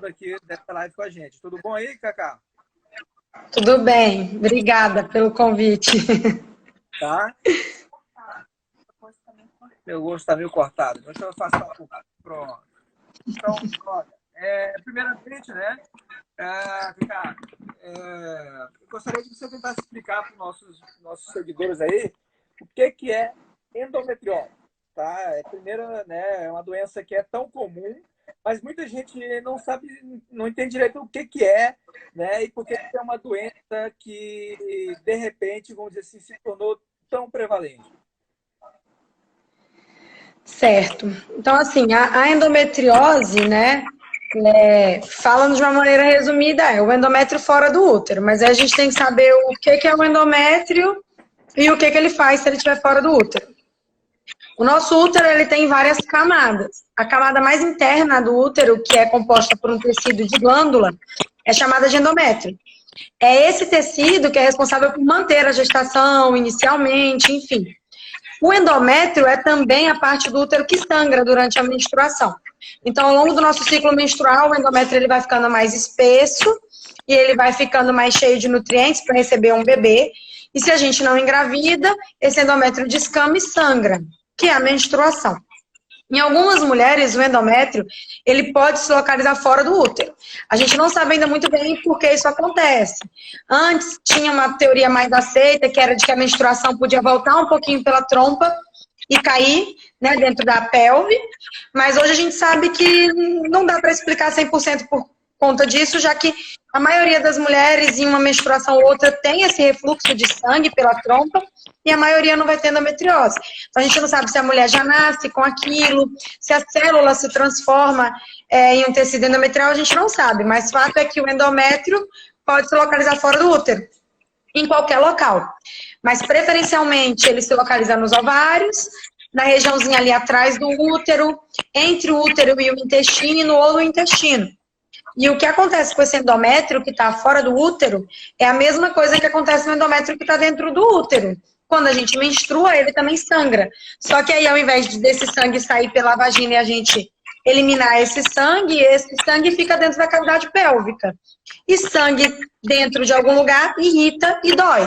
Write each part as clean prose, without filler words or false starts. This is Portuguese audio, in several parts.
aqui dessa live com a gente. Tudo bom aí, Cacá? Tudo bem, obrigada pelo convite. Tá? Meu gosto está meio cortado. Deixa eu afastar um pouco. Pronto. Então, olha, primeiramente, né, Cacá, eu gostaria que você tentasse explicar para os nossos seguidores aí o que é endometriose. Tá? Primeiro, né, é uma doença que é tão comum, mas muita gente não sabe, não entende direito o que é, né, e por que é uma doença que, de repente, vamos dizer assim, se tornou tão prevalente. Certo. Então, assim, a endometriose, né, falando de uma maneira resumida, é o endométrio fora do útero, mas aí a gente tem que saber o que é o endométrio e o que ele faz se ele estiver fora do útero. O nosso útero, ele tem várias camadas. A camada mais interna do útero, que é composta por um tecido de glândula, é chamada de endométrio. É esse tecido que é responsável por manter a gestação inicialmente, enfim. O endométrio é também a parte do útero que sangra durante a menstruação. Então, ao longo do nosso ciclo menstrual, o endométrio ele vai ficando mais espesso e ele vai ficando mais cheio de nutrientes para receber um bebê. E se a gente não engravida, esse endométrio descama e sangra, que é a menstruação. Em algumas mulheres, o endométrio, ele pode se localizar fora do útero. A gente não sabe ainda muito bem por que isso acontece. Antes, tinha uma teoria mais aceita, que era de que a menstruação podia voltar um pouquinho pela trompa e cair, né, dentro da pelve, mas hoje a gente sabe que não dá para explicar 100% por conta disso, já que a maioria das mulheres, em uma menstruação ou outra, tem esse refluxo de sangue pela trompa, e a maioria não vai ter endometriose. Então, a gente não sabe se a mulher já nasce com aquilo, se a célula se transforma em um tecido endometrial, a gente não sabe. Mas o fato é que o endométrio pode se localizar fora do útero, em qualquer local. Mas, preferencialmente, ele se localiza nos ovários, na regiãozinha ali atrás do útero, entre o útero e o intestino ou no intestino. E o que acontece com esse endométrio que está fora do útero é a mesma coisa que acontece no endométrio que está dentro do útero. Quando a gente menstrua, ele também sangra. Só que aí, ao invés desse sangue sair pela vagina e a gente eliminar esse sangue fica dentro da cavidade pélvica. E sangue dentro de algum lugar irrita e dói.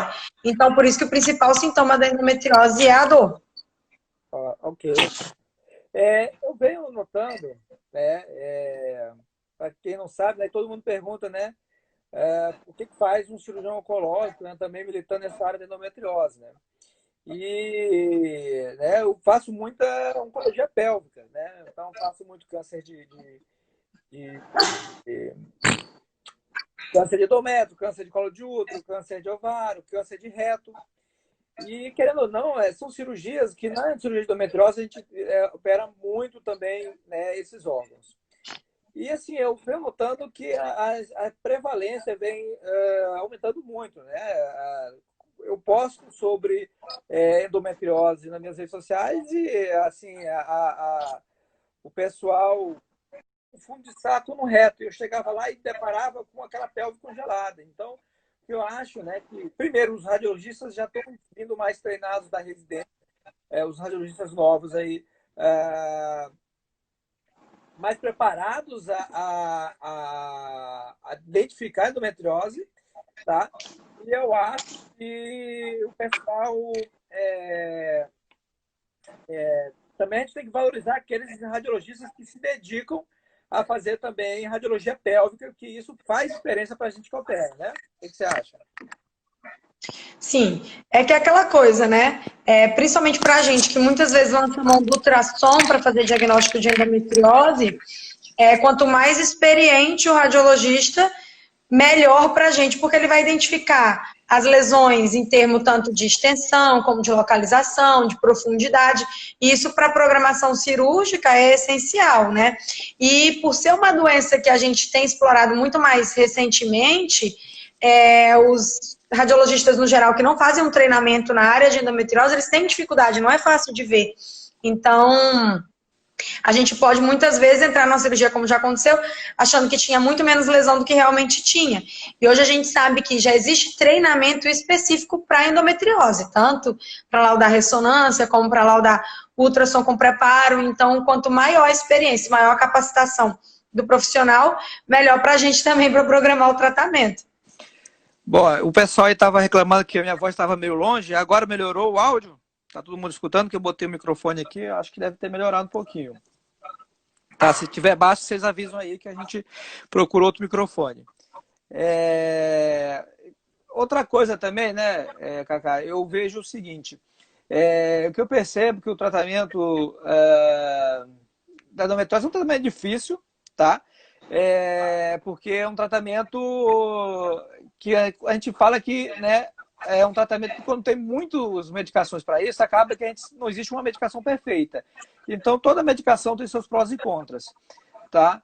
Então, por isso que o principal sintoma da endometriose é a dor. Ok. Eu venho notando, né, para quem não sabe, né, todo mundo pergunta, né, o que faz um cirurgião oncológico, né, também militando nessa área da endometriose, né? E, né, eu faço muita oncologia pélvica, né? Então faço muito câncer de câncer de endométrio, câncer de colo de útero, câncer de ovário, câncer de reto. E, querendo ou não, são cirurgias que na cirurgia de endometriose a gente opera muito também, né, esses órgãos. E, assim, eu venho notando que a prevalência vem aumentando muito, né? Eu posto sobre endometriose nas minhas redes sociais e, assim, o pessoal, o fundo de saco no reto. Eu chegava lá e deparava com aquela pelve congelada. Então, eu acho, né, que, primeiro, os radiologistas já estão vindo mais treinados da residência, os radiologistas novos aí, mais preparados a identificar a endometriose, tá? E eu acho que o pessoal também a gente tem que valorizar aqueles radiologistas que se dedicam a fazer também radiologia pélvica, que isso faz diferença para a gente que opera, né? O que você acha? Sim, é que é aquela coisa, né? Principalmente para a gente que muitas vezes lança mão do ultrassom para fazer diagnóstico de endometriose, quanto mais experiente o radiologista, melhor para a gente, porque ele vai identificar as lesões em termos tanto de extensão, como de localização, de profundidade. E isso para a programação cirúrgica é essencial, né? E por ser uma doença que a gente tem explorado muito mais recentemente, os radiologistas no geral que não fazem um treinamento na área de endometriose, eles têm dificuldade, não é fácil de ver. Então, a gente pode muitas vezes entrar na cirurgia, como já aconteceu, achando que tinha muito menos lesão do que realmente tinha. E hoje a gente sabe que já existe treinamento específico para endometriose, tanto para laudar ressonância, como para laudar ultrassom com preparo. Então, quanto maior a experiência, maior a capacitação do profissional, melhor para a gente também para programar o tratamento. Bom, o pessoal aí estava reclamando que a minha voz estava meio longe, agora melhorou o áudio? Tá todo mundo escutando que eu botei o microfone aqui, acho que deve ter melhorado um pouquinho. Tá, se tiver baixo, vocês avisam aí que a gente procura outro microfone. Outra coisa também, né, Cacá, eu vejo o seguinte, o que eu percebo que o tratamento da endometriose é um tratamento difícil, tá? Porque é um tratamento que a gente fala que, né, é um tratamento que quando tem muitas medicações para isso, acaba que não existe uma medicação perfeita. Então, toda medicação tem seus prós e contras. Tá?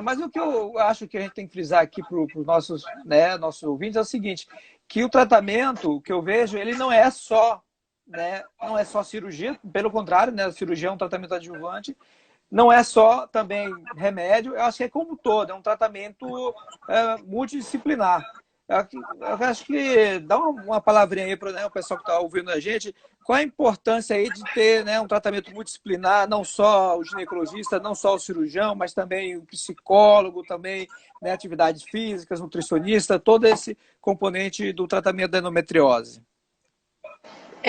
Mas o que eu acho que a gente tem que frisar aqui para os nossos ouvintes é o seguinte, que o tratamento que eu vejo, ele não é só, né, não é só cirurgia, pelo contrário, né, a cirurgia é um tratamento adjuvante, não é só também remédio, eu acho que é como um todo, é um tratamento multidisciplinar. Eu acho que dá uma palavrinha aí para o pessoal que está ouvindo a gente, qual a importância aí de ter, né, um tratamento multidisciplinar, não só o ginecologista, não só o cirurgião, mas também o psicólogo, também, né, atividades físicas, nutricionista, todo esse componente do tratamento da endometriose.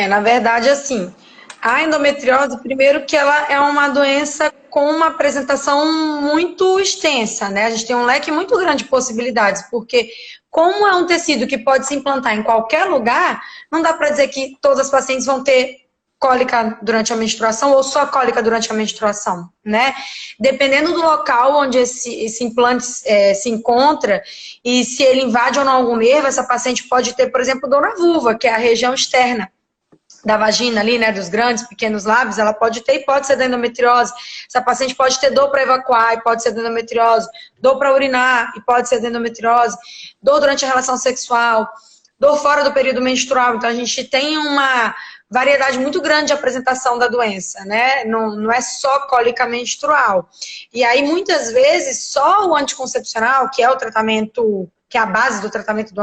Na verdade, assim, a endometriose, primeiro que ela é uma doença com uma apresentação muito extensa, né? A gente tem um leque muito grande de possibilidades, porque como é um tecido que pode se implantar em qualquer lugar, não dá para dizer que todas as pacientes vão ter cólica durante a menstruação ou só cólica durante a menstruação, né? Dependendo do local onde esse implante se encontra e se ele invade ou não algum nervo, essa paciente pode ter, por exemplo, dor na vulva, que é a região externa da vagina ali, né, dos grandes, pequenos lábios, ela pode ter e pode ser da endometriose. Essa paciente pode ter dor para evacuar e pode ser da endometriose, dor para urinar e pode ser da endometriose, dor durante a relação sexual, dor fora do período menstrual. Então, a gente tem uma variedade muito grande de apresentação da doença, né? Não é só cólica menstrual. E aí, muitas vezes, só o anticoncepcional, que é o tratamento, que é a base do tratamento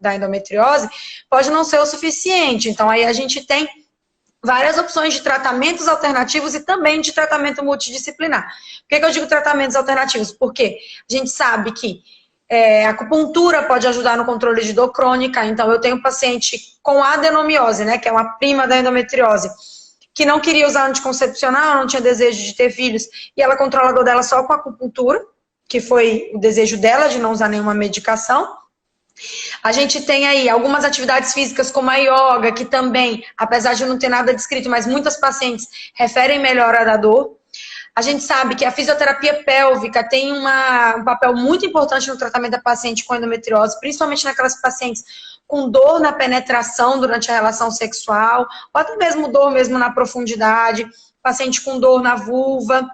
da endometriose, pode não ser o suficiente. Então, aí a gente tem várias opções de tratamentos alternativos e também de tratamento multidisciplinar. Por que eu digo tratamentos alternativos? Porque a gente sabe que a acupuntura pode ajudar no controle de dor crônica. Então, eu tenho um paciente com adenomiose, né, que é uma prima da endometriose, que não queria usar anticoncepcional, não tinha desejo de ter filhos, e ela controla a dor dela só com acupuntura, que foi o desejo dela de não usar nenhuma medicação. A gente tem aí algumas atividades físicas como a yoga, que também, apesar de não ter nada descrito, mas muitas pacientes referem melhora da dor. A gente sabe que a fisioterapia pélvica tem um papel muito importante no tratamento da paciente com endometriose, principalmente naquelas pacientes com dor na penetração durante a relação sexual, ou até mesmo dor mesmo na profundidade, paciente com dor na vulva,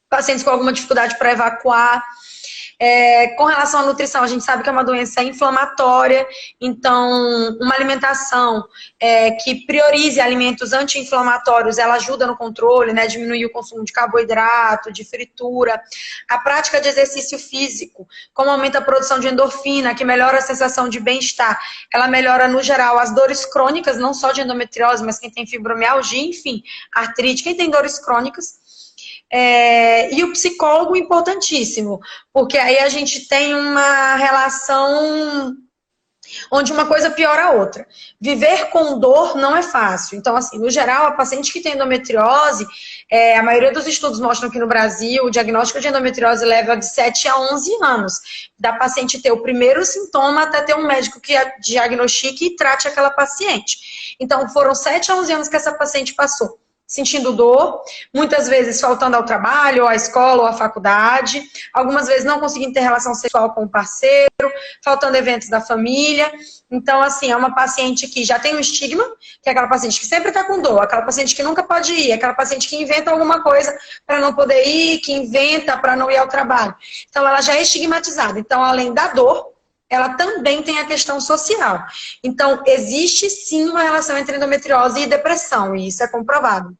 pacientes com alguma dificuldade para evacuar. Com relação à nutrição, a gente sabe que é uma doença inflamatória, então uma alimentação que priorize alimentos anti-inflamatórios, ela ajuda no controle, né, diminuir o consumo de carboidrato, de fritura. A prática de exercício físico, como aumenta a produção de endorfina, que melhora a sensação de bem-estar, ela melhora no geral as dores crônicas, não só de endometriose, mas quem tem fibromialgia, enfim, artrite, quem tem dores crônicas. E o psicólogo importantíssimo, porque aí a gente tem uma relação onde uma coisa piora a outra. Viver com dor não é fácil. Então, assim, no geral, a paciente que tem endometriose, a maioria dos estudos mostram que no Brasil o diagnóstico de endometriose leva de 7 a 11 anos. Da paciente ter o primeiro sintoma até ter um médico que diagnostique e trate aquela paciente. Então, foram 7 a 11 anos que essa paciente passou sentindo dor, muitas vezes faltando ao trabalho, ou à escola, ou à faculdade, algumas vezes não conseguindo ter relação sexual com o parceiro, faltando eventos da família. Então, assim, é uma paciente que já tem um estigma, que é aquela paciente que sempre está com dor, aquela paciente que nunca pode ir, aquela paciente que inventa alguma coisa para não poder ir, que inventa para não ir ao trabalho. Então, ela já é estigmatizada. Então, além da dor, ela também tem a questão social. Então, existe sim uma relação entre endometriose e depressão, e isso é comprovado,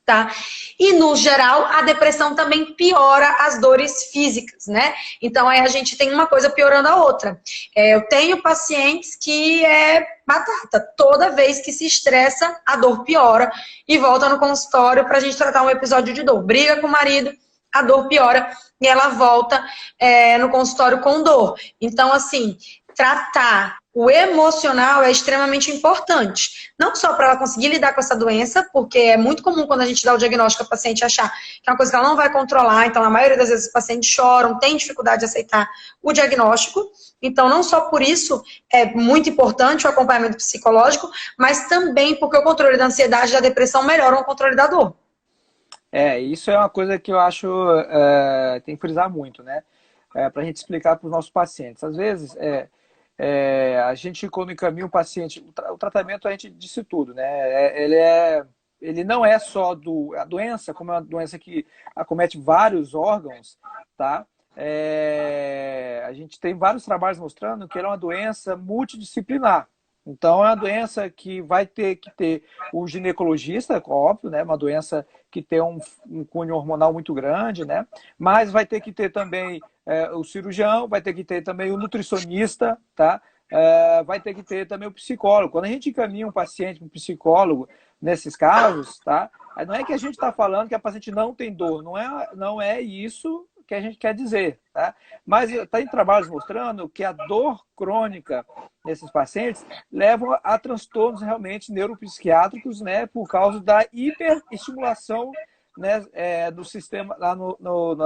tá? E, no geral, a depressão também piora as dores físicas, né? Então, aí a gente tem uma coisa piorando a outra. Eu tenho pacientes que batata. Toda vez que se estressa, a dor piora e volta no consultório pra gente tratar um episódio de dor. Briga com o marido, a dor piora e ela volta no consultório com dor. Então, assim, tratar o emocional é extremamente importante. Não só para ela conseguir lidar com essa doença, porque é muito comum quando a gente dá o diagnóstico a paciente achar que é uma coisa que ela não vai controlar, então a maioria das vezes os pacientes choram, tem dificuldade de aceitar o diagnóstico. Então, não só por isso é muito importante o acompanhamento psicológico, mas também porque o controle da ansiedade e da depressão melhoram o controle da dor. Isso é uma coisa que eu acho tem que frisar muito, né? Para a gente explicar para os nossos pacientes. Às vezes, a gente, quando encaminha o paciente, o tratamento a gente disse tudo, né? Ele não é só a doença, como é uma doença que acomete vários órgãos, tá? A gente tem vários trabalhos mostrando que ela é uma doença multidisciplinar. Então, é uma doença que vai ter que ter o ginecologista, óbvio, né? Uma doença que tem um cunho hormonal muito grande, né? Mas vai ter que ter também o cirurgião, vai ter que ter também o nutricionista, tá? Vai ter que ter também o psicólogo. Quando a gente encaminha um paciente para um psicólogo, nesses casos, tá? Não é que a gente está falando que a paciente não tem dor, não é isso que a gente quer dizer, tá? Mas tem trabalhos mostrando que a dor crônica nesses pacientes leva a transtornos realmente neuropsiquiátricos, né, por causa da hiperestimulação, né, do sistema, lá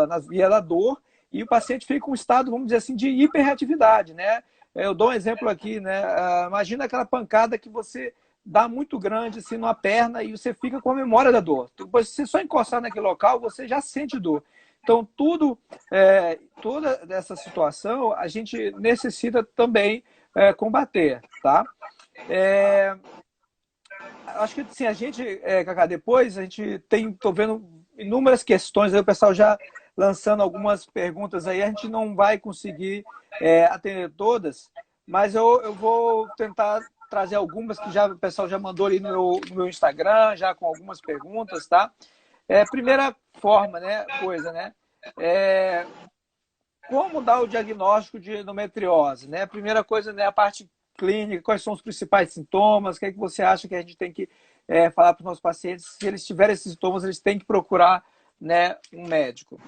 na via da dor, e o paciente fica com um estado, vamos dizer assim, de hiperreatividade, né? Eu dou um exemplo aqui, né? Imagina aquela pancada que você dá muito grande assim numa perna e você fica com a memória da dor. Depois, se você só encostar naquele local, você já sente dor. Então, toda essa situação a gente necessita também combater, tá? Acho que assim, a gente, Cacá, depois a gente tô vendo inúmeras questões, aí o pessoal já lançando algumas perguntas aí, a gente não vai conseguir atender todas, mas eu vou tentar trazer algumas que o pessoal já mandou ali no meu Instagram, já com algumas perguntas, tá? Primeira forma, né, como dar o diagnóstico de endometriose, né? A primeira coisa, né, a parte clínica, quais são os principais sintomas, o que é que você acha que a gente tem que falar para os nossos pacientes? Se eles tiverem esses sintomas, eles têm que procurar, né, um médico.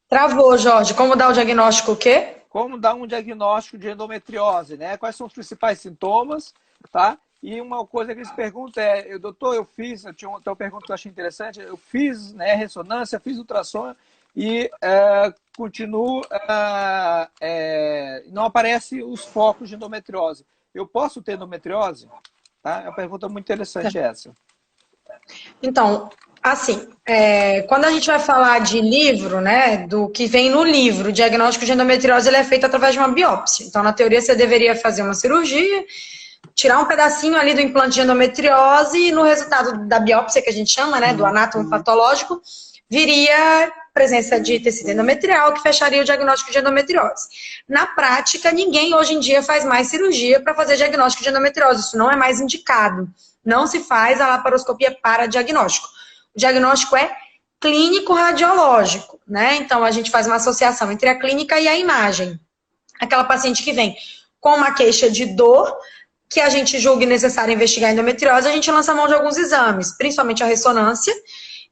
Travou, Jorge. Como dar o diagnóstico o quê? Como dar um diagnóstico de endometriose, né? Quais são os principais sintomas, tá? E uma coisa que eles perguntam doutor, eu tinha uma pergunta que eu achei interessante, eu fiz, né, ressonância, fiz ultrassom e continuo, não aparecem os focos de endometriose. Eu posso ter endometriose? Tá? É uma pergunta muito interessante essa. Então, assim, quando a gente vai falar de livro, né, do que vem no livro, o diagnóstico de endometriose ele é feito através de uma biópsia. Então, na teoria, você deveria fazer uma cirurgia, tirar um pedacinho ali do implante de endometriose e no resultado da biópsia, que a gente chama, né, do anátomo patológico, viria presença de tecido endometrial, que fecharia o diagnóstico de endometriose. Na prática, ninguém hoje em dia faz mais cirurgia para fazer diagnóstico de endometriose. Isso não é mais indicado. Não se faz a laparoscopia para diagnóstico. O diagnóstico é clínico-radiológico, né? Então, a gente faz uma associação entre a clínica e a imagem. Aquela paciente que vem com uma queixa de dor, que a gente julgue necessário investigar a endometriose, a gente lança a mão de alguns exames, principalmente a ressonância,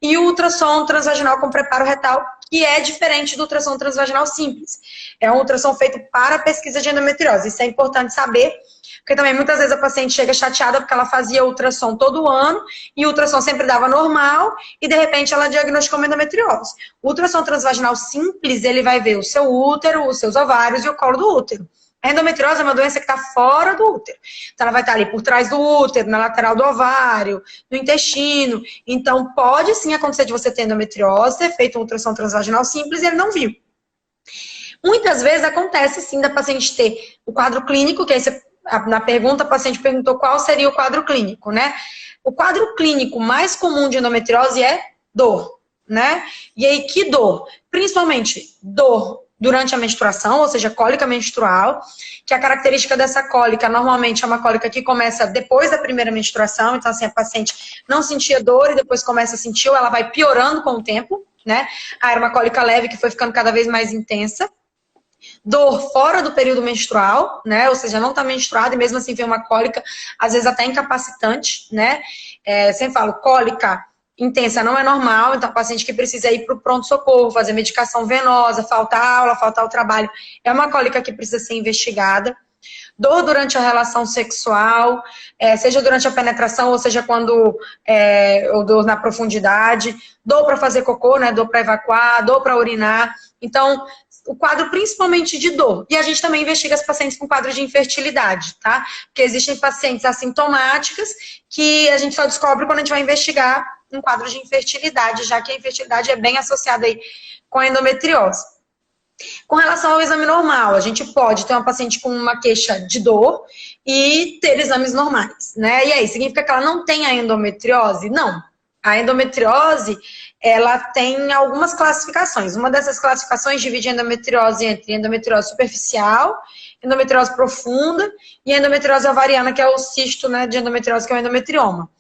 e o ultrassom transvaginal com preparo retal, que é diferente do ultrassom transvaginal simples. É um ultrassom feito para a pesquisa de endometriose. Isso é importante saber, porque também muitas vezes a paciente chega chateada porque ela fazia ultrassom todo ano, e o ultrassom sempre dava normal, e de repente ela diagnosticou uma endometriose. O ultrassom transvaginal simples, ele vai ver o seu útero, os seus ovários e o colo do útero. A endometriose é uma doença que está fora do útero. Então, ela vai estar ali por trás do útero, na lateral do ovário, no intestino. Então, pode sim acontecer de você ter endometriose, ter feito um ultrassom transvaginal simples e ele não viu. Muitas vezes acontece sim da paciente ter o quadro clínico, que aí na pergunta a paciente perguntou qual seria o quadro clínico, né? O quadro clínico mais comum de endometriose é dor, né? E aí, que dor? Principalmente dor durante a menstruação, ou seja, cólica menstrual, que a característica dessa cólica normalmente é uma cólica que começa depois da primeira menstruação, então assim, a paciente não sentia dor e depois começa a sentir, ou ela vai piorando com o tempo, né? Era uma cólica leve que foi ficando cada vez mais intensa. Dor fora do período menstrual, né? Ou seja, não está menstruada e mesmo assim vem uma cólica, às vezes até incapacitante, né? Sempre falo, cólica intensa não é normal, então paciente que precisa ir para o pronto-socorro, fazer medicação venosa, faltar aula, faltar o trabalho, é uma cólica que precisa ser investigada. Dor durante a relação sexual, seja durante a penetração, ou seja ou dor na profundidade, dor para fazer cocô, né, dor para evacuar, dor para urinar. Então, o quadro principalmente de dor. E a gente também investiga as pacientes com quadro de infertilidade, tá? Porque existem pacientes assintomáticas que a gente só descobre quando a gente vai investigar um quadro de infertilidade, já que a infertilidade é bem associada aí com a endometriose. Com relação ao exame normal, a gente pode ter uma paciente com uma queixa de dor e ter exames normais, né? E aí, significa que ela não tem a endometriose? Não. A endometriose, ela tem algumas classificações. Uma dessas classificações divide a endometriose entre endometriose superficial, endometriose profunda e endometriose ovariana, que é o cisto, né, de endometriose, que é o endometrioma.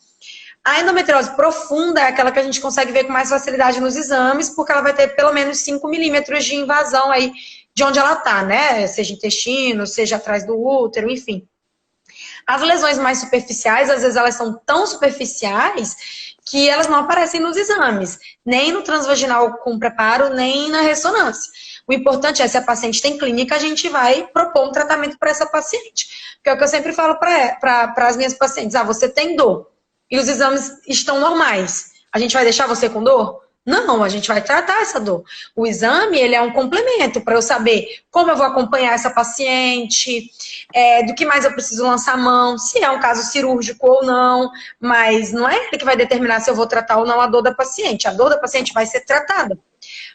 A endometriose profunda é aquela que a gente consegue ver com mais facilidade nos exames, porque ela vai ter pelo menos 5 milímetros de invasão aí de onde ela está, né? Seja intestino, seja atrás do útero, enfim. As lesões mais superficiais, às vezes elas são tão superficiais que elas não aparecem nos exames, nem no transvaginal com preparo, nem na ressonância. O importante é, se a paciente tem clínica, a gente vai propor um tratamento para essa paciente. Porque é o que eu sempre falo para as minhas pacientes. Você tem dor e os exames estão normais. A gente vai deixar você com dor? Não, a gente vai tratar essa dor. O exame, ele é um complemento para eu saber como eu vou acompanhar essa paciente, do que mais eu preciso lançar a mão, se é um caso cirúrgico ou não, mas não é ele que vai determinar se eu vou tratar ou não a dor da paciente. A dor da paciente vai ser tratada.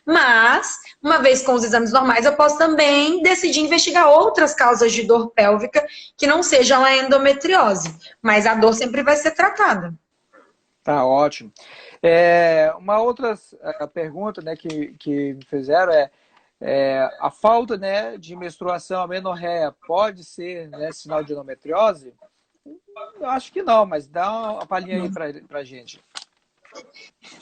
Mas, uma vez com os exames normais, eu posso também decidir investigar outras causas de dor pélvica que não sejam a endometriose, mas a dor sempre vai ser tratada. Tá ótimo. Uma outra pergunta, né, que me fizeram a falta, né, de menstruação, amenorreia, pode ser, né, sinal de endometriose? Eu acho que não, mas dá uma palhinha aí pra gente.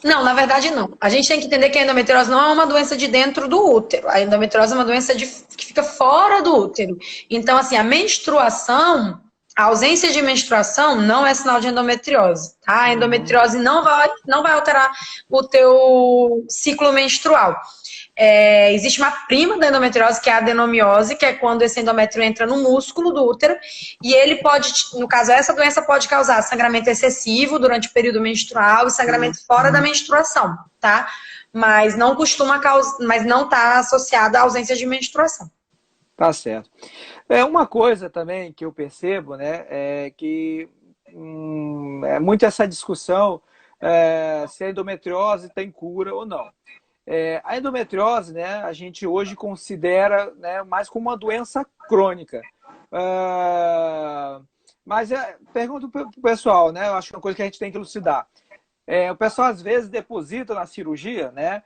Não, na verdade não. A gente tem que entender que a endometriose não é uma doença de dentro do útero. A endometriose é uma doença que fica fora do útero. Então, assim, a ausência de menstruação não é sinal de endometriose, tá? A endometriose não vai alterar o teu ciclo menstrual. Existe uma prima da endometriose, que é a adenomiose, que é quando esse endométrio entra no músculo do útero, e ele pode, no caso, essa doença pode causar sangramento excessivo durante o período menstrual e sangramento fora da menstruação, tá? Mas não costuma causar, mas não está associada à ausência de menstruação. Tá certo. Uma coisa também que eu percebo, né, é que é muito essa discussão se a endometriose tem cura ou não. A endometriose, né, a gente hoje considera, né, mais como uma doença crônica. Mas pergunto para o pessoal, né, eu acho que é uma coisa que a gente tem que elucidar. O pessoal às vezes deposita na cirurgia, né,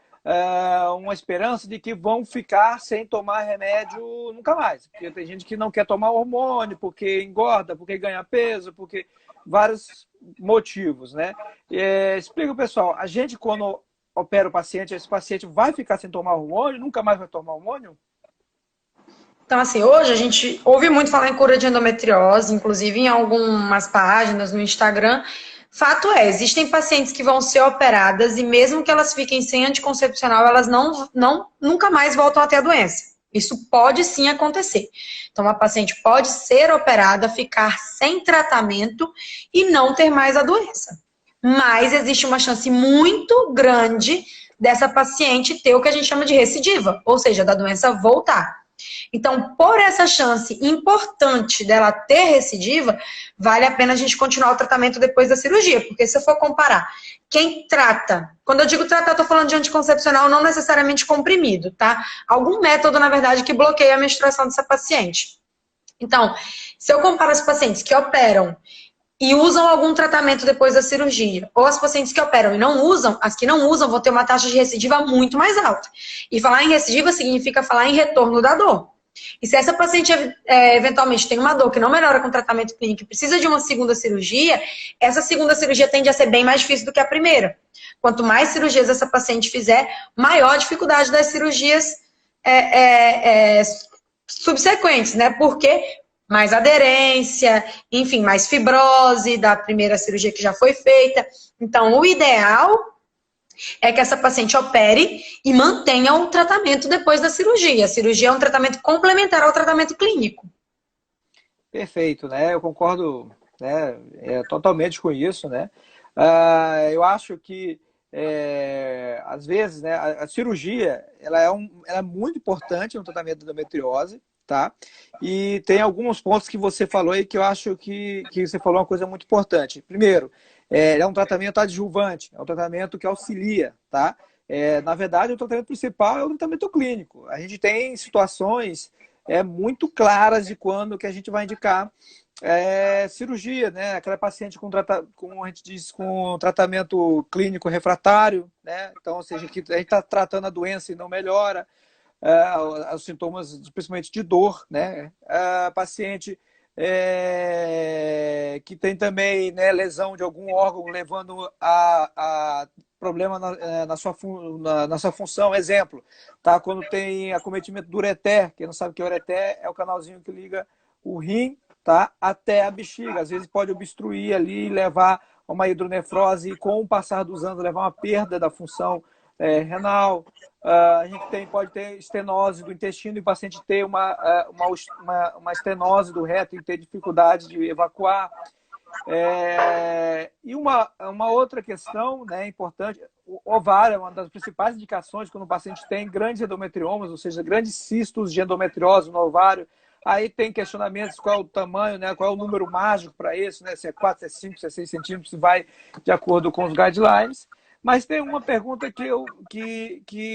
uma esperança de que vão ficar sem tomar remédio nunca mais. Porque tem gente que não quer tomar hormônio, porque engorda, porque ganha peso, porque vários motivos, né? Explica, pessoal, a gente quando opera o paciente, esse paciente vai ficar sem tomar hormônio, nunca mais vai tomar hormônio? Então, assim, hoje a gente ouve muito falar em cura de endometriose, inclusive em algumas páginas no Instagram. Fato é, existem pacientes que vão ser operadas e mesmo que elas fiquem sem anticoncepcional, elas nunca mais voltam a ter a doença. Isso pode sim acontecer. Então, uma paciente pode ser operada, ficar sem tratamento e não ter mais a doença. Mas existe uma chance muito grande dessa paciente ter o que a gente chama de recidiva, ou seja, da doença voltar. Então, por essa chance importante dela ter recidiva, vale a pena a gente continuar o tratamento depois da cirurgia, porque se eu for comparar, quem trata, quando eu digo tratar, eu tô falando de anticoncepcional, não necessariamente comprimido, tá? Algum método, na verdade, que bloqueia a menstruação dessa paciente. Então, se eu comparo as pacientes que operam e usam algum tratamento depois da cirurgia, ou as pacientes que operam e não usam, as que não usam vão ter uma taxa de recidiva muito mais alta. E falar em recidiva significa falar em retorno da dor. E se essa paciente eventualmente tem uma dor que não melhora com tratamento clínico e precisa de uma segunda cirurgia, essa segunda cirurgia tende a ser bem mais difícil do que a primeira. Quanto mais cirurgias essa paciente fizer, maior a dificuldade das cirurgias subsequentes, né? Porque mais aderência, enfim, mais fibrose da primeira cirurgia que já foi feita. Então, o ideal é que essa paciente opere e mantenha o tratamento depois da cirurgia. A cirurgia é um tratamento complementar ao tratamento clínico. Perfeito, né? Eu concordo, né, totalmente com isso, né? Eu acho que às vezes, né, a cirurgia ela é muito importante no tratamento da endometriose, tá? E tem alguns pontos que você falou aí que eu acho que você falou uma coisa muito importante. Primeiro, é um tratamento adjuvante, é um tratamento que auxilia, tá? Na verdade, o tratamento principal é o tratamento clínico. A gente tem situações muito claras de quando que a gente vai indicar cirurgia, né? Aquela paciente com a gente diz, com tratamento clínico refratário, né? Então, ou seja, que a gente está tratando a doença e não melhora, os sintomas, principalmente de dor, né? A paciente que tem também, né, lesão de algum órgão, levando a problema na sua função. Exemplo, tá? Quando tem acometimento do ureter, quem não sabe o que é o ureter, é o canalzinho que liga o rim, tá, até a bexiga. Às vezes pode obstruir ali, levar a uma hidronefrose e, com o passar dos anos, levar uma perda da função renal. A gente pode ter estenose do intestino e o paciente ter uma estenose do reto e ter dificuldade de evacuar. E uma outra questão, né, importante, o ovário é uma das principais indicações quando o paciente tem grandes endometriomas, ou seja, grandes cistos de endometriose no ovário. Aí tem questionamentos, qual é o tamanho, né, qual é o número mágico para isso, né, se é 4, se é 5, se é 6 centímetros, se vai de acordo com os guidelines. Mas tem uma pergunta que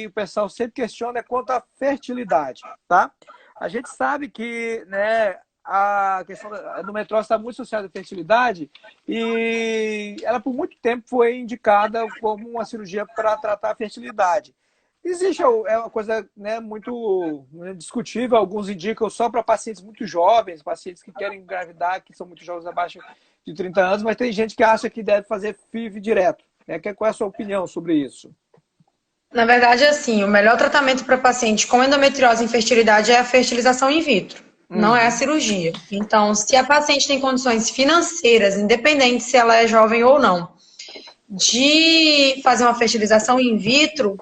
o pessoal sempre questiona, é quanto à fertilidade, tá? A gente sabe que, né, a questão da endometriose está muito associada à fertilidade e ela por muito tempo foi indicada como uma cirurgia para tratar a fertilidade. Existe uma coisa, né, muito discutível, alguns indicam só para pacientes muito jovens, pacientes que querem engravidar, que são muito jovens, abaixo de 30 anos, mas tem gente que acha que deve fazer FIV direto. Qual é a sua opinião sobre isso? Na verdade, assim, o melhor tratamento para paciente com endometriose e infertilidade é a fertilização in vitro, não é a cirurgia. Então, se a paciente tem condições financeiras, independente se ela é jovem ou não, de fazer uma fertilização in vitro,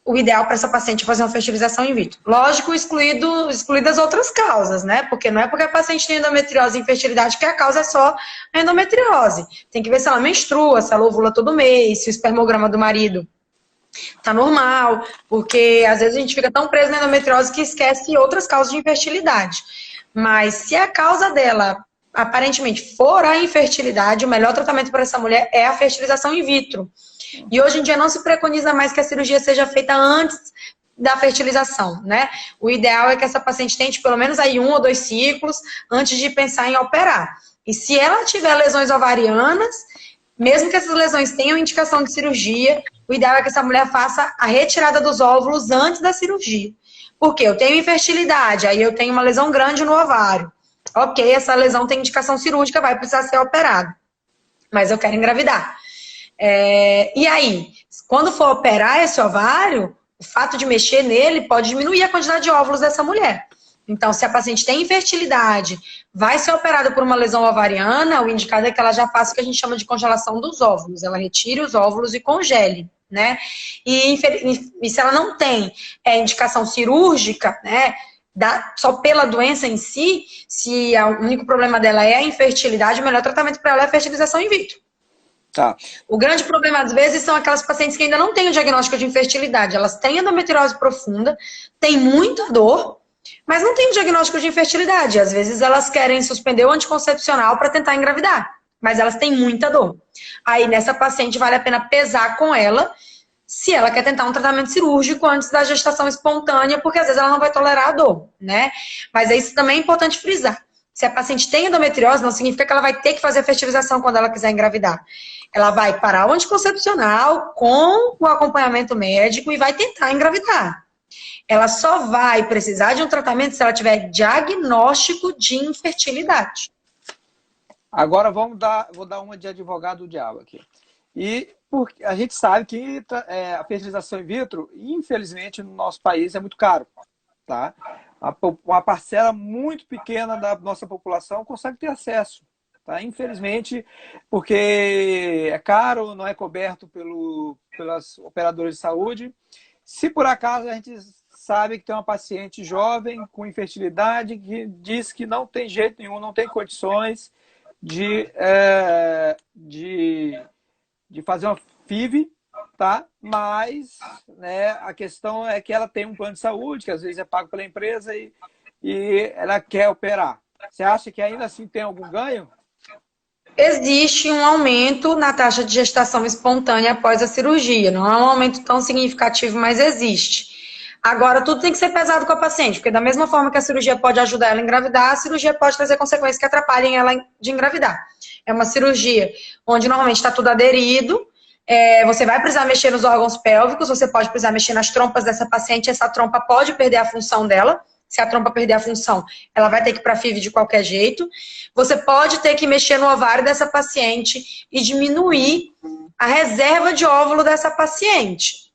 o ideal para essa paciente é fazer uma fertilização in vitro. Lógico, excluídas outras causas, né? Porque não é porque a paciente tem endometriose e infertilidade que a causa é só a endometriose. Tem que ver se ela menstrua, se ela ovula todo mês, se o espermograma do marido tá normal, porque às vezes a gente fica tão preso na endometriose que esquece outras causas de infertilidade. Mas se a causa dela aparentemente for a infertilidade, o melhor tratamento para essa mulher é a fertilização in vitro. E hoje em dia não se preconiza mais que a cirurgia seja feita antes da fertilização, né? O ideal é que essa paciente tente pelo menos aí 1 ou 2 ciclos antes de pensar em operar. E se ela tiver lesões ovarianas, mesmo que essas lesões tenham indicação de cirurgia, o ideal é que essa mulher faça a retirada dos óvulos antes da cirurgia. Porque eu tenho infertilidade, aí eu tenho uma lesão grande no ovário. Ok, essa lesão tem indicação cirúrgica, vai precisar ser operada. Mas eu quero engravidar. E aí, quando for operar esse ovário, o fato de mexer nele pode diminuir a quantidade de óvulos dessa mulher. Então, se a paciente tem infertilidade, vai ser operada por uma lesão ovariana, o indicado é que ela já faça o que a gente chama de congelação dos óvulos. Ela retire os óvulos e congele, né? E se ela não tem indicação cirúrgica, né, só pela doença em si, se o único problema dela é a infertilidade, o melhor tratamento para ela é a fertilização in vitro. Tá. O grande problema, às vezes, são aquelas pacientes que ainda não têm o diagnóstico de infertilidade. Elas têm endometriose profunda, têm muita dor, mas não têm o diagnóstico de infertilidade. Às vezes, elas querem suspender o anticoncepcional para tentar engravidar, mas elas têm muita dor. Aí, nessa paciente, vale a pena pesar com ela se ela quer tentar um tratamento cirúrgico antes da gestação espontânea, porque às vezes ela não vai tolerar a dor, né? Mas isso também é importante frisar. Se a paciente tem endometriose, não significa que ela vai ter que fazer a fertilização quando ela quiser engravidar. Ela vai parar o anticoncepcional com o acompanhamento médico e vai tentar engravidar. Ela só vai precisar de um tratamento se ela tiver diagnóstico de infertilidade. Agora vou dar uma de advogado do diabo aqui. E porque a gente sabe que a fertilização in vitro, infelizmente, no nosso país é muito caro, tá? Uma parcela muito pequena da nossa população consegue ter acesso, tá? Infelizmente, porque é caro, não é coberto pelas operadoras de saúde. Se por acaso a gente sabe que tem uma paciente jovem com infertilidade que diz que não tem jeito nenhum, não tem condições de fazer uma FIV, tá? Mas, né, a questão é que ela tem um plano de saúde, que às vezes é pago pela empresa e ela quer operar. Você acha que ainda assim tem algum ganho? Existe um aumento na taxa de gestação espontânea após a cirurgia. Não é um aumento tão significativo, mas existe. Agora, tudo tem que ser pesado com a paciente, porque da mesma forma que a cirurgia pode ajudar ela a engravidar, a cirurgia pode trazer consequências que atrapalhem ela de engravidar. É uma cirurgia onde normalmente está tudo aderido, você vai precisar mexer nos órgãos pélvicos, você pode precisar mexer nas trompas dessa paciente, essa trompa pode perder a função dela. Se a trompa perder a função, ela vai ter que ir para a FIV de qualquer jeito. Você pode ter que mexer no ovário dessa paciente e diminuir a reserva de óvulo dessa paciente.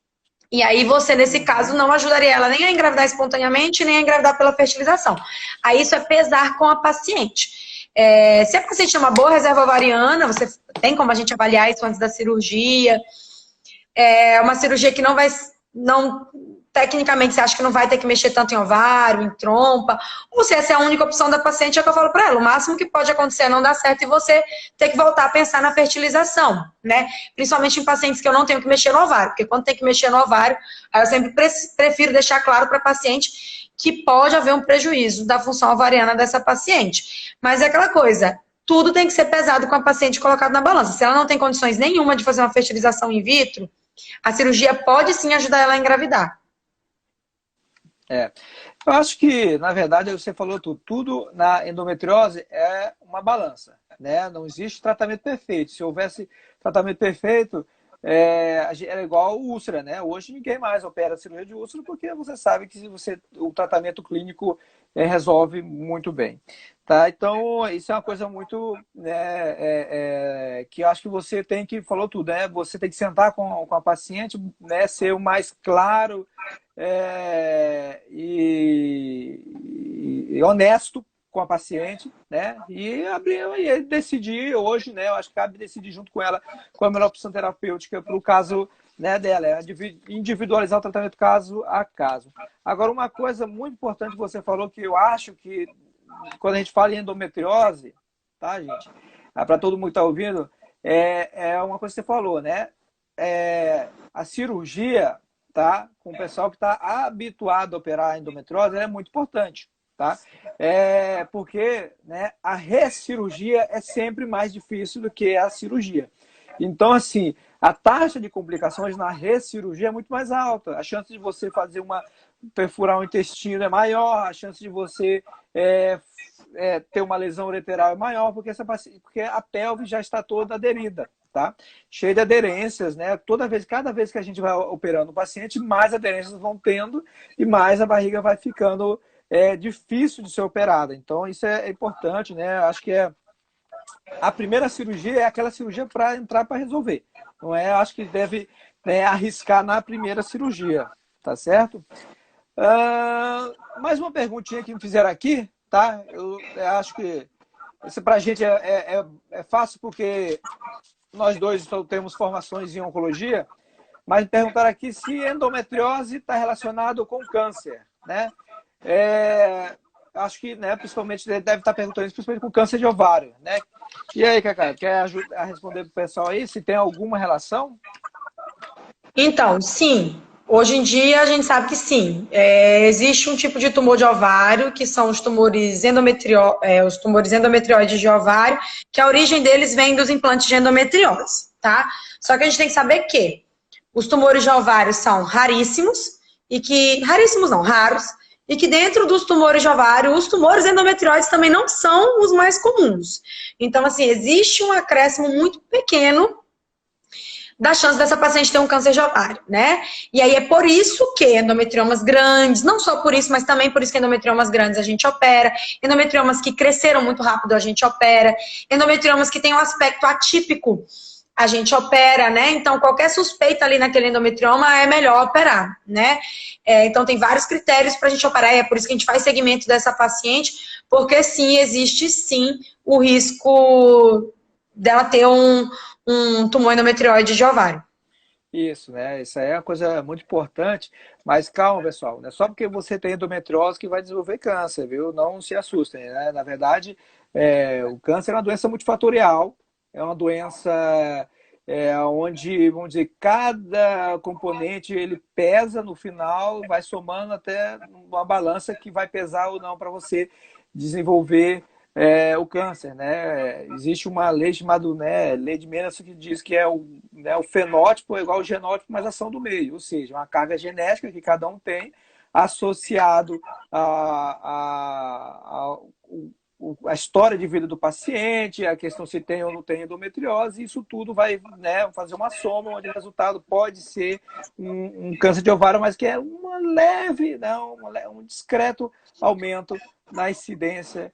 E aí você, nesse caso, não ajudaria ela nem a engravidar espontaneamente, nem a engravidar pela fertilização. Aí isso é pesar com a paciente. Se a paciente tem uma boa reserva ovariana, você tem como a gente avaliar isso antes da cirurgia. É uma cirurgia que tecnicamente você acha que não vai ter que mexer tanto em ovário, em trompa, ou se essa é a única opção da paciente, é o que eu falo para ela, o máximo que pode acontecer é não dar certo e você ter que voltar a pensar na fertilização, né? Principalmente em pacientes que eu não tenho que mexer no ovário, porque quando tem que mexer no ovário, eu sempre prefiro deixar claro para a paciente que pode haver um prejuízo da função ovariana dessa paciente. Mas é aquela coisa, tudo tem que ser pesado com a paciente colocado na balança. Se ela não tem condições nenhuma de fazer uma fertilização in vitro, a cirurgia pode sim ajudar ela a engravidar. Eu acho que, na verdade, você falou tudo na endometriose é uma balança, né? Não existe tratamento perfeito. Se houvesse tratamento perfeito, era igual úlcera, né? Hoje ninguém mais opera cirurgia de úlcera porque você sabe que o tratamento clínico resolve muito bem. Tá? Então, isso é uma coisa muito que eu acho que você tem que, falou tudo, né? Você tem que sentar com a paciente, né? Ser o mais claro e honesto com a paciente, né? E decidir hoje, né? Eu acho que cabe decidir junto com ela qual a melhor opção terapêutica para o caso, né, dela, individualizar o tratamento caso a caso. Agora, uma coisa muito importante que você falou, que eu acho que quando a gente fala em endometriose, tá, gente? Para todo mundo que está ouvindo, é uma coisa que você falou, né? A cirurgia, tá? Com o pessoal que está habituado a operar a endometriose, é muito importante, tá? Porque, né, a recirurgia é sempre mais difícil do que a cirurgia. Então, assim, a taxa de complicações na recirurgia é muito mais alta. A chance de você perfurar um intestino é maior, a chance de você ter uma lesão ureteral é maior, porque a pelve já está toda aderida, tá? Cheia de aderências, né? Cada vez que a gente vai operando o paciente, mais aderências vão tendo e mais a barriga vai ficando difícil de ser operada. Então, isso é importante, né? Acho que a primeira cirurgia é aquela cirurgia para entrar para resolver. Não é? Acho que deve arriscar na primeira cirurgia, tá certo? Mais uma perguntinha que me fizeram aqui, tá? Eu acho que isso para a gente é fácil porque nós dois temos formações em oncologia, mas me perguntaram aqui se endometriose está relacionado com câncer, né? Acho que, né, principalmente, deve estar perguntando isso, principalmente com câncer de ovário, né? E aí, Cacá, quer ajudar a responder para o pessoal aí, se tem alguma relação? Então, sim. Hoje em dia, a gente sabe que sim. Existe um tipo de tumor de ovário, que são os tumores endometrióides de ovário, que a origem deles vem dos implantes de endometriose, tá? Só que a gente tem que saber que os tumores de ovário são raríssimos, raros, e que dentro dos tumores de ovário, os tumores endometrióides também não são os mais comuns. Então, assim, existe um acréscimo muito pequeno da chance dessa paciente ter um câncer de ovário, né? E aí é por isso que endometriomas grandes, não só por isso, mas também por isso que endometriomas grandes a gente opera, endometriomas que cresceram muito rápido a gente opera, endometriomas que têm um aspecto atípico, a gente opera, né? Então, qualquer suspeita ali naquele endometrioma é melhor operar, né? Então, tem vários critérios para a gente operar, é por isso que a gente faz segmento dessa paciente, porque sim, existe sim o risco dela ter um tumor endometrióide de ovário. Isso, né? Isso aí é uma coisa muito importante, mas calma, pessoal, não é só porque você tem endometriose que vai desenvolver câncer, viu? Não se assustem, né? Na verdade, o câncer é uma doença multifatorial, é uma doença onde, vamos dizer, cada componente ele pesa no final, vai somando até uma balança que vai pesar ou não para você desenvolver o câncer, né? Existe uma lei chamada, né, lei de Mendelssohn que diz que o fenótipo é igual ao genótipo mais ação do meio, ou seja, uma carga genética que cada um tem associado a história de vida do paciente, a questão se tem ou não tem endometriose, isso tudo vai, né, fazer uma soma, onde o resultado pode ser um câncer de ovário, mas que é uma leve, não, um discreto aumento na incidência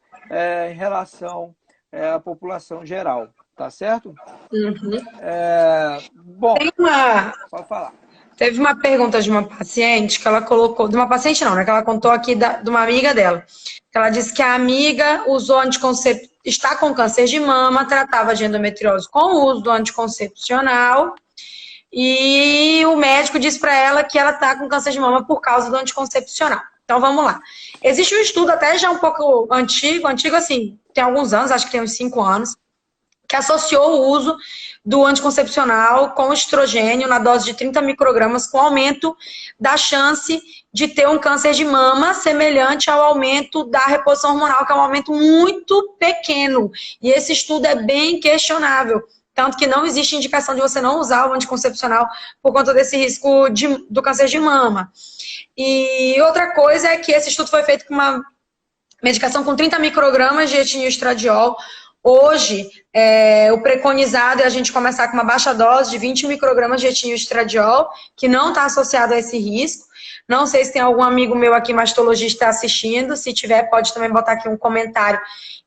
em relação à população geral, tá certo? Uhum. Bom, pode falar. Teve uma pergunta de uma paciente que ela colocou, de uma paciente não, né? Que ela contou aqui de uma amiga dela. Ela disse que a amiga usou está com câncer de mama, tratava de endometriose com o uso do anticoncepcional e o médico disse para ela que ela está com câncer de mama por causa do anticoncepcional. Então vamos lá. Existe um estudo até já um pouco antigo assim, tem alguns anos, acho que tem uns 5 anos, que associou o uso do anticoncepcional com estrogênio na dose de 30 microgramas com aumento da chance de ter um câncer de mama semelhante ao aumento da reposição hormonal, que é um aumento muito pequeno. E esse estudo é bem questionável. Tanto que não existe indicação de você não usar o anticoncepcional por conta desse risco do câncer de mama. E outra coisa é que esse estudo foi feito com uma medicação com 30 microgramas de etinilestradiol. Hoje, o preconizado é a gente começar com uma baixa dose de 20 microgramas de etinilestradiol, que não está associado a esse risco. Não sei se tem algum amigo meu aqui, mastologista, assistindo. Se tiver, pode também botar aqui um comentário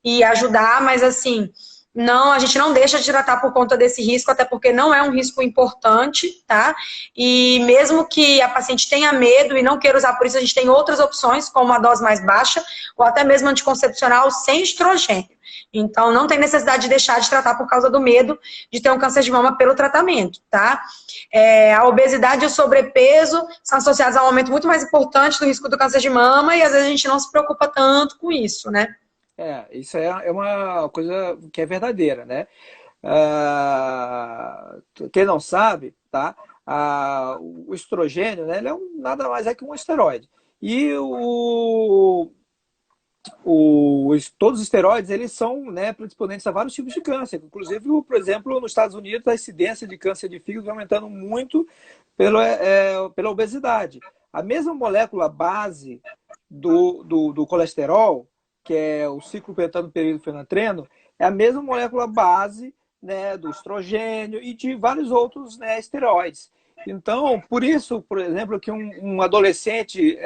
e ajudar. Mas, assim, não, a gente não deixa de tratar por conta desse risco, até porque não é um risco importante, tá? E mesmo que a paciente tenha medo e não queira usar por isso, a gente tem outras opções, como a dose mais baixa, ou até mesmo anticoncepcional sem estrogênio. Então, não tem necessidade de deixar de tratar por causa do medo de ter um câncer de mama pelo tratamento, tá? A obesidade e o sobrepeso são associados a um aumento muito mais importante do risco do câncer de mama e às vezes a gente não se preocupa tanto com isso, né? Isso é uma coisa que é verdadeira, né? Quem não sabe, tá? O estrogênio, né, ele nada mais é que um esteroide. E todos os esteroides, eles são, né, predisponentes a vários tipos de câncer. Inclusive, por exemplo, nos Estados Unidos, a incidência de câncer de fígado vai aumentando muito pela obesidade. A mesma molécula base do colesterol, que é o ciclopentanoperidofenatreno, é a mesma molécula base, né, do estrogênio e de vários outros, né, esteroides. Então, por isso, por exemplo, que um adolescente,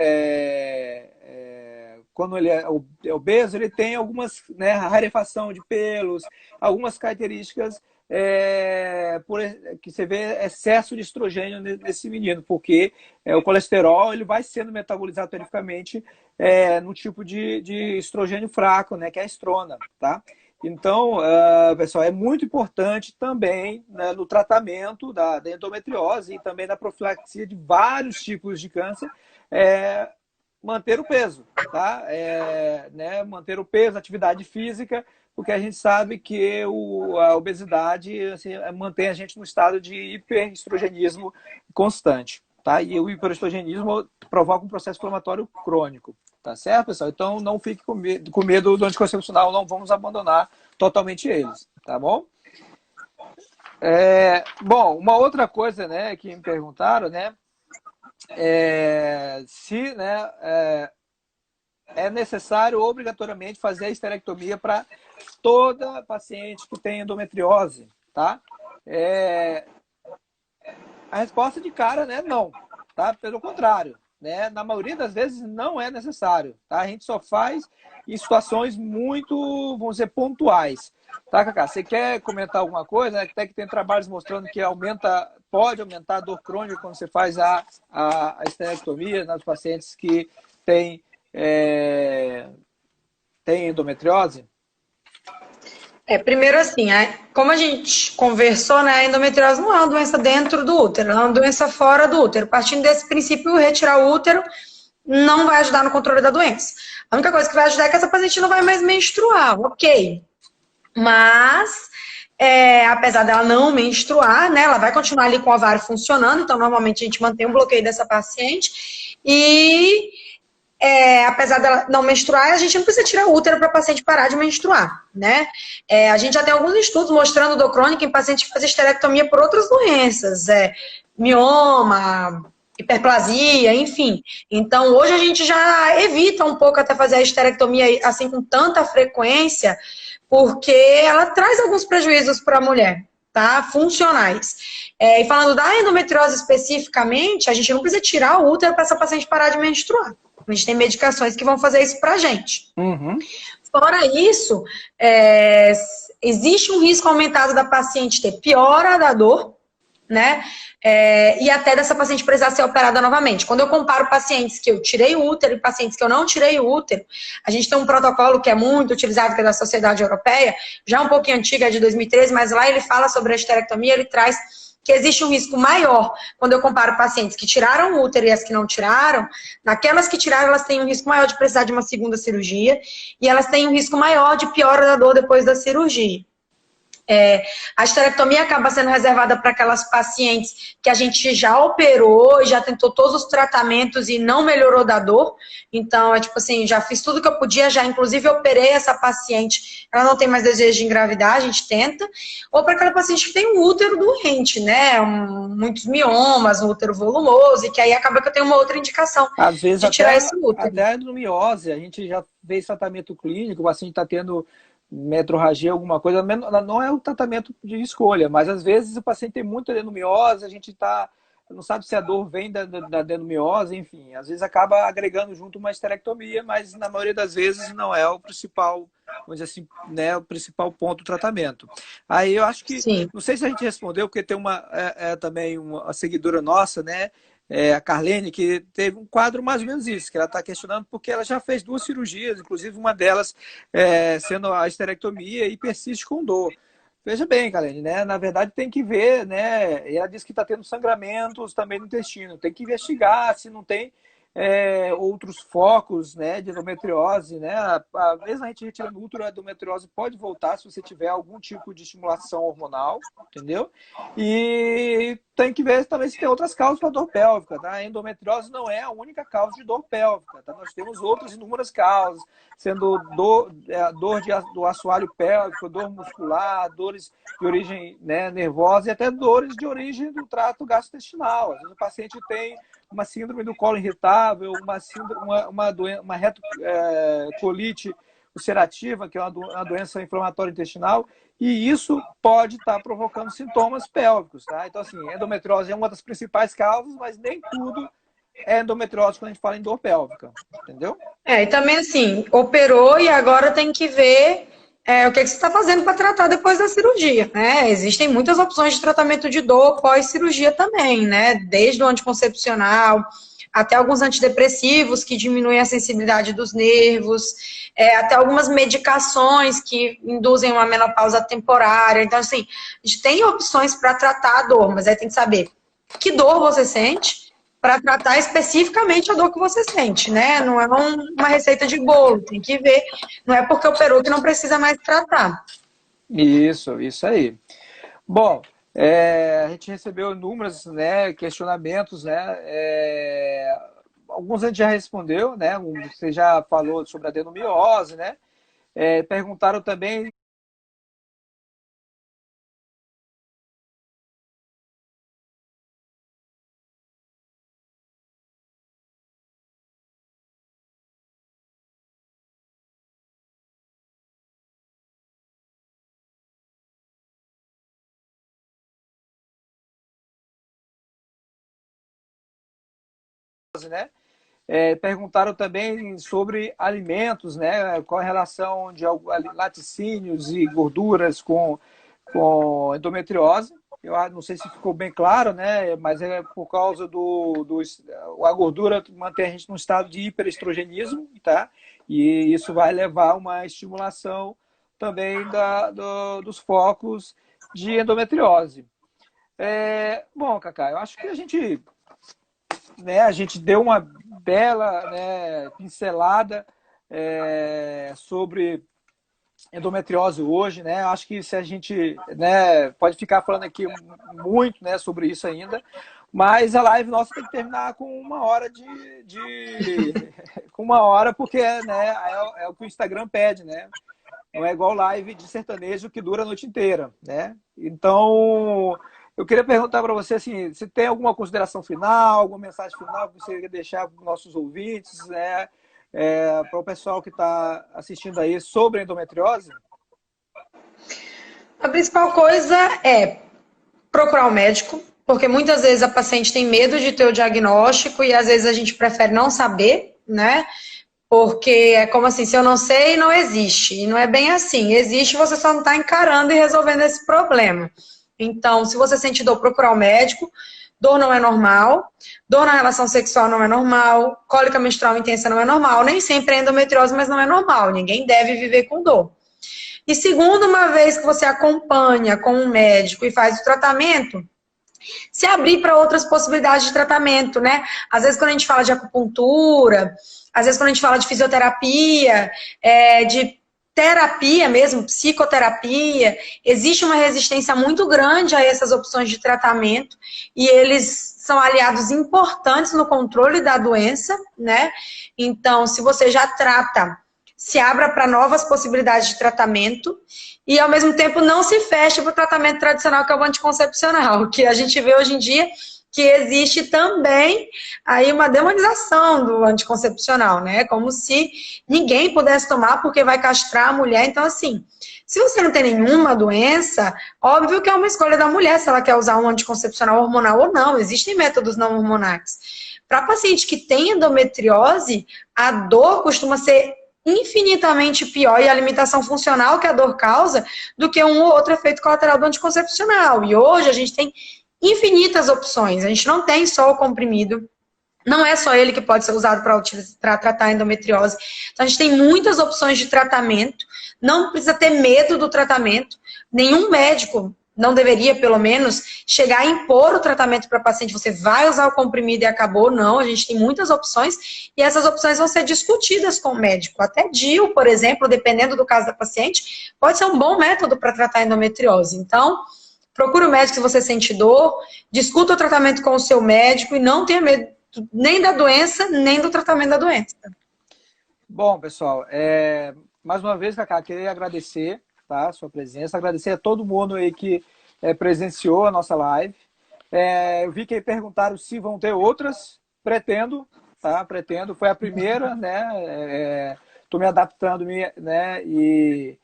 quando ele é obeso, ele tem algumas, né, rarefação de pelos, algumas características que você vê excesso de estrogênio nesse menino, porque o colesterol ele vai sendo metabolizado perificamente no tipo de estrogênio fraco, né, que é a estrona, tá? Então, pessoal, é muito importante também, né, no tratamento da endometriose e também da profilaxia de vários tipos de câncer, manter o peso, tá? Né, manter o peso, atividade física, porque a gente sabe que a obesidade assim, mantém a gente no estado de hiperestrogenismo constante, tá? E o hiperestrogenismo provoca um processo inflamatório crônico, tá certo, pessoal? Então não fique com medo do anticoncepcional, não vamos abandonar totalmente eles, tá bom? Bom, uma outra coisa, né, que me perguntaram, né, se, né, é necessário obrigatoriamente fazer a esterectomia para toda paciente que tem endometriose, tá? A resposta de cara, né, não, tá? Pelo contrário, né? Na maioria das vezes não é necessário, tá? A gente só faz em situações muito, vamos dizer, pontuais. Tá, Cacá? Você quer comentar alguma coisa? Né? Até que tem trabalhos mostrando que pode aumentar a dor crônica quando você faz a esterectomia nos pacientes que têm, têm endometriose? Primeiro assim, como a gente conversou, né, a endometriose não é uma doença dentro do útero, é uma doença fora do útero. Partindo desse princípio, retirar o útero não vai ajudar no controle da doença. A única coisa que vai ajudar é que essa paciente não vai mais menstruar, ok. Mas, apesar dela não menstruar, né, ela vai continuar ali com o ovário funcionando, então normalmente a gente mantém um bloqueio dessa paciente e apesar dela não menstruar, a gente não precisa tirar o útero para a paciente parar de menstruar, né? A gente já tem alguns estudos mostrando dor crônica em pacientes que fazem esterectomia por outras doenças, mioma, hiperplasia, enfim. Então, hoje a gente já evita um pouco até fazer a esterectomia assim com tanta frequência, porque ela traz alguns prejuízos para a mulher, tá? Funcionais. E falando da endometriose especificamente, a gente não precisa tirar o útero para essa paciente parar de menstruar. A gente tem medicações que vão fazer isso pra gente. Uhum. Fora isso, existe um risco aumentado da paciente ter piora da dor, né? E até dessa paciente precisar ser operada novamente. Quando eu comparo pacientes que eu tirei o útero e pacientes que eu não tirei o útero, a gente tem um protocolo que é muito utilizado, que é da Sociedade Europeia, já um pouquinho antiga, é de 2013, mas lá ele fala sobre a esterectomia, ele traz que existe um risco maior quando eu comparo pacientes que tiraram o útero e as que não tiraram. Naquelas que tiraram, elas têm um risco maior de precisar de uma segunda cirurgia e elas têm um risco maior de piora da dor depois da cirurgia. A esterectomia acaba sendo reservada para aquelas pacientes que a gente já operou e já tentou todos os tratamentos e não melhorou da dor. Então, tipo assim, já fiz tudo que eu podia, já inclusive operei essa paciente, ela não tem mais desejo de engravidar, a gente tenta. Ou para aquela paciente que tem um útero doente, né? Muitos miomas, um útero volumoso, e que aí acaba que eu tenho uma outra indicação Às vezes de tirar esse útero. até a endometriose, a gente já fez tratamento clínico, o paciente está tendo metrorragia, alguma coisa, não é o tratamento de escolha, mas às vezes o paciente tem muita adenomiose, a gente não sabe se a dor vem da adenomiose, enfim, às vezes acaba agregando junto uma esterectomia, mas na maioria das vezes não é o principal, vamos dizer assim, né, o principal ponto do tratamento. Aí eu acho que, Sim. não sei se a gente respondeu, porque tem também uma seguidora nossa, né, a Carlene, que teve um quadro mais ou menos isso, que ela está questionando porque ela já fez 2 cirurgias, inclusive uma delas sendo a esterectomia e persiste com dor. Veja bem, Carlene, né? Na verdade tem que ver, né? E ela disse que está tendo sangramentos também no intestino. Tem que investigar se não tem outros focos, né, de endometriose, né? Mesmo a gente retirando útero, a endometriose pode voltar se você tiver algum tipo de estimulação hormonal, entendeu? E tem que ver também se tem outras causas para dor pélvica, tá? A endometriose não é a única causa de dor pélvica, tá? Nós temos outras inúmeras causas, sendo dor do assoalho pélvico, dor muscular, dores de origem, né, nervosa e até dores de origem do trato gastrointestinal. Às vezes o paciente tem uma síndrome do colo irritável, uma retocolite ulcerativa, que é uma doença inflamatória intestinal, e isso pode estar provocando sintomas pélvicos, tá? Então, assim, endometriose é uma das principais causas, mas nem tudo é endometriose quando a gente fala em dor pélvica, entendeu? E também assim, operou e agora tem que ver o que você está fazendo para tratar depois da cirurgia, né? Existem muitas opções de tratamento de dor pós-cirurgia também, né? Desde o anticoncepcional até alguns antidepressivos que diminuem a sensibilidade dos nervos, até algumas medicações que induzem uma menopausa temporária. Então, assim, a gente tem opções para tratar a dor, mas aí tem que saber que dor você sente para tratar especificamente a dor que você sente, né? Não é uma receita de bolo, tem que ver. Não é porque operou que não precisa mais tratar. Isso aí. Bom, a gente recebeu inúmeros, né, questionamentos, né? Alguns a gente já respondeu, né? Você já falou sobre a adenomiose, né? Perguntaram também. Né? Perguntaram também sobre alimentos, né? Qual a relação de laticínios e gorduras com endometriose. Eu não sei se ficou bem claro, né? Mas é por causa a gordura mantém a gente num estado de hiperestrogenismo, tá? E isso vai levar a uma estimulação também dos focos de endometriose. Bom, Cacá, eu acho que a gente deu uma bela, né, pincelada sobre endometriose hoje, né? Acho que se a gente, né, pode ficar falando aqui muito, né, sobre isso ainda, mas a live nossa tem que terminar com 1 hora com 1 hora, porque, né, é o que o Instagram pede, né? Não é igual live de sertanejo que dura a noite inteira, né? Então, eu queria perguntar para você assim, se tem alguma consideração final, alguma mensagem final que você quer deixar para os nossos ouvintes, né? Para o pessoal que está assistindo aí sobre a endometriose? A principal coisa é procurar um médico, porque muitas vezes a paciente tem medo de ter o diagnóstico e às vezes a gente prefere não saber, né? Porque é como assim, se eu não sei, não existe. E não é bem assim. Existe, você só não está encarando e resolvendo esse problema. Então, se você sente dor, procurar um médico. Dor não é normal. Dor na relação sexual não é normal. Cólica menstrual intensa não é normal. Nem sempre é endometriose, mas não é normal. Ninguém deve viver com dor. E segundo, uma vez que você acompanha com um médico e faz o tratamento, se abrir para outras possibilidades de tratamento, né? Às vezes, quando a gente fala de acupuntura, às vezes, quando a gente fala de fisioterapia, de terapia mesmo, psicoterapia, existe uma resistência muito grande a essas opções de tratamento e eles são aliados importantes no controle da doença, né? Então, se você já trata, se abra para novas possibilidades de tratamento e, ao mesmo tempo, não se feche para o tratamento tradicional, que é o anticoncepcional, que a gente vê hoje em dia que existe também aí uma demonização do anticoncepcional, né? Como se ninguém pudesse tomar porque vai castrar a mulher. Então, assim, se você não tem nenhuma doença, óbvio que é uma escolha da mulher se ela quer usar um anticoncepcional hormonal ou não. Existem métodos não hormonais. Para paciente que tem endometriose, a dor costuma ser infinitamente pior e a limitação funcional que a dor causa do que um ou outro efeito colateral do anticoncepcional. E hoje a gente tem infinitas opções. A gente não tem só o comprimido. Não é só ele que pode ser usado para tratar a endometriose. Então, a gente tem muitas opções de tratamento. Não precisa ter medo do tratamento. Nenhum médico, não deveria, pelo menos, chegar a impor o tratamento para a paciente. Você vai usar o comprimido e acabou. Não, a gente tem muitas opções. E essas opções vão ser discutidas com o médico. Até DIU, por exemplo, dependendo do caso da paciente, pode ser um bom método para tratar a endometriose. Então, procure o médico se você sente dor, discuta o tratamento com o seu médico e não tenha medo nem da doença, nem do tratamento da doença. Bom, pessoal, mais uma vez, Cacá, queria agradecer, tá, a sua presença, agradecer a todo mundo aí que presenciou a nossa live. Eu vi que aí perguntaram se vão ter outras, pretendo, tá, pretendo, foi a primeira, né, estou me adaptando, né, e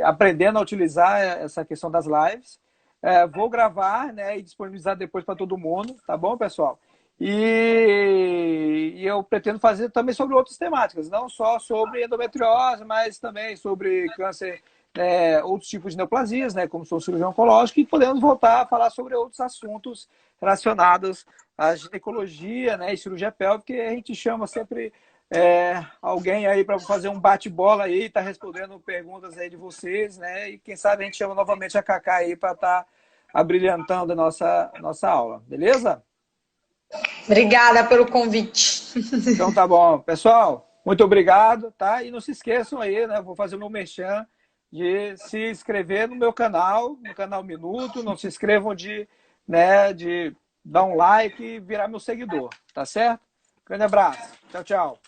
aprendendo a utilizar essa questão das lives. Vou gravar, né, e disponibilizar depois para todo mundo, tá bom, pessoal? E eu pretendo fazer também sobre outras temáticas, não só sobre endometriose, mas também sobre câncer, outros tipos de neoplasias, né, como sou cirurgião oncológico, e podemos voltar a falar sobre outros assuntos relacionados à ginecologia, né, e cirurgia pélvica, que a gente chama sempre alguém aí para fazer um bate-bola aí, tá respondendo perguntas aí de vocês, né? E quem sabe a gente chama novamente a Cacá aí para estar abrilhantando a nossa aula, beleza? Obrigada pelo convite. Então tá bom. Pessoal, muito obrigado, tá? E não se esqueçam aí, né? Vou fazer o meu merchan de se inscrever no meu canal, no canal Minuto. Não se inscrevam de dar um like e virar meu seguidor, tá certo? Grande abraço. Tchau, tchau.